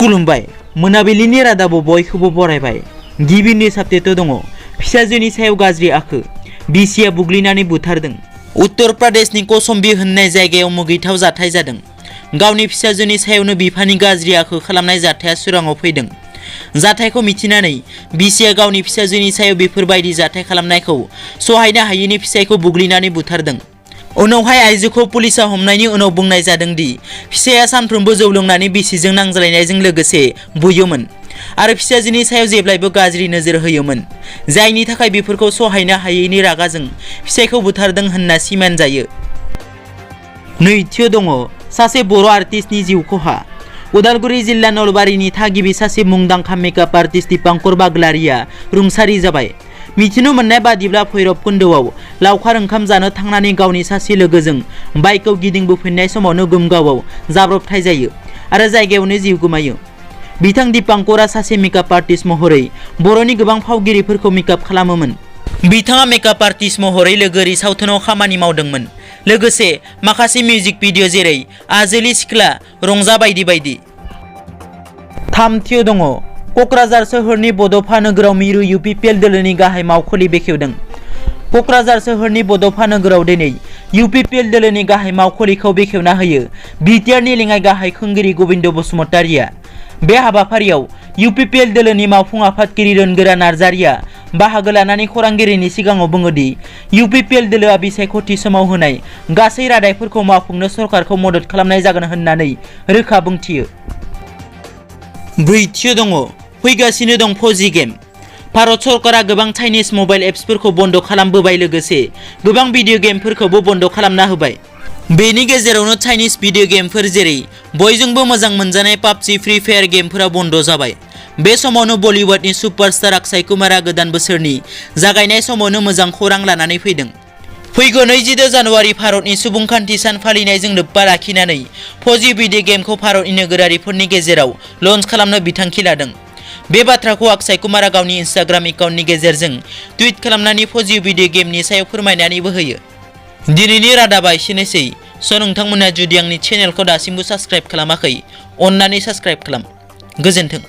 खुलुमबाय मोनाबिलिनि रादाबाव बयखौबो बरायबाय। गिबि निउज आपडेटआव दङ फिसाजोनि सायाव गाज्रि आखु बिसिया बुग्लिनानै बुथारदों। उत्तर प्रदेशनि कौशाम्बी होननाय जायगायाव मुगैथाव जाथाय जादों। गावनि फिसाजोनि सायावनो बिफानि गाज्रि आखु खालामनाय जाथाया सुराङाव फैदों। जाथायखौ मिथिनानै बिसिया गावनि फिसाजोनि सायाव बेफोरबायदि जाथाय खालामनायखौ सहायनो हायैनि फिसायखौ बुग्लिनानै बुथारदों। उनावहाय आइजोखौ पुलिसा हमनायनि उनाव बुंनाय जादों दि फिसाया सानफ्रोमबो जौ लोंनानै बिसिजों नांज्लायनायजों लोगोसे बुयोमोन आरो फिसाजोनि सायाव जेब्लायबो गाज्रि नोजोर होयोमोन, जायनि थाखाय बेफोरखौ सहायनो हायैनि रागाजों फिसायखौ बुथारदों होनना सिमान जायो। नैथियाव दङ सासे बर' आर्टिस्टनि जिउ खहा। उदालगुरि जिल्ला नलबारिनि थागिबि सासे मुंदांखा मेकआप आर्टिस्ट दीपांकर बाग्लारिया रुंसारि जाबाय। मिथिनो मोननाय बादिब्ला भैरबकुन्दआव लावखार ओंखाम जानो थांनानै गावनि सासे लोगोजों बाइकआव गिदिंबोफिननाय समावनो गुमगावआव जाब्रबथाय जायो आरो जायगायावनो जिउ गोमायो। बिथां दीपांकरा सासे मेकआप आर्टिस्ट महरै बर'नि गोबां फावगिरिफोरखौ मेकआप खालामोमोन। बिथाङा मेकआप आर्टिस्ट महरै लोगोरि सावथुनाव खामानि मावदोंमोन, लोगोसे माखासे मिउजिक भिडिअ जेरै आजोलि सिख्ला, रंजा बायदि बायदि। थामथियाव दङ क'क्राझार सोहोरनि बड'फा नोगोराव मिरु इउपिपिएल दोलोनि गाहाय मावखुलि बेखेवदों। क'क्राझार सोहोरनि बड'फा नोगोराव दिनै इउपिपिएल दोलोनि गाहाय मावखुलिखौ बेखेवना होयो बिटिआरनि लेङाइ गाहाय खुंगिरि गबिन्द बसुमतारिया। बे हाबाफारियाव इउपिपिएल दोलोनि मावफुं आफादगिरि रोनगोरा नार्जारिया बाहागो लानानै खौरांगिरिनि सिगाङाव बुङोदि इउपिपिएल दोलोआ बिसायख'थि समाव होनाय गासै रादायफोरखौ मावफुंनो सरकारखौ मदद खालामनाय जागोन होननानै रोखा बुंथियो। ब्रैथियाव दङ फैगासिनो दं फौजि गेम। भारत सरकारा गोबां चाइनिज मबाइल एप्सफोरखौ बन्द खालामबोबाय, लोगोसे गोबां भिडिअ गेमफोरखौबो बन्द खालामना होबाय। बेनि गेजेरावनो चाइनिज भिडिअ गेमफोर जेरै बयजोंबो मोजां मोनजानाय पाबजि, फ्री फायार गेमफोरा बन्द जाबाय। बे समावनो बलिउडनि सुपारस्टार अक्षय कुमारआ गोदान बोसोरनि जागायनाय समावनो मोजां खौरां लानानै फैदों। फैगौ 22 जानुवारि भारतनि सुबुंखान्थि सान फालिनायजों लोब्बा लाखिनानै फौजि भिडिअ गेमखौ भारतनि नोगोरारिफोरनि गेजेराव लन्च खालामनो बिथांखि लादों। बे बाथ्राखौ अक्षय कुमारआ गावनि इन्स्टाग्राम एकाउन्टनि गेजेरजों टुइट खालामनानै फौजि भिडिअ गेमनि सायाव फोरमायनानैबो होयो। दिनैनि रादाबा एसेनोसै। नोंथांमोना जुदि आंनि चेनेलखौ दासिमबो साबस्क्राइब खालामाखै, अन्नानै साबस्क्राइब खालाम। गोजोन्थों।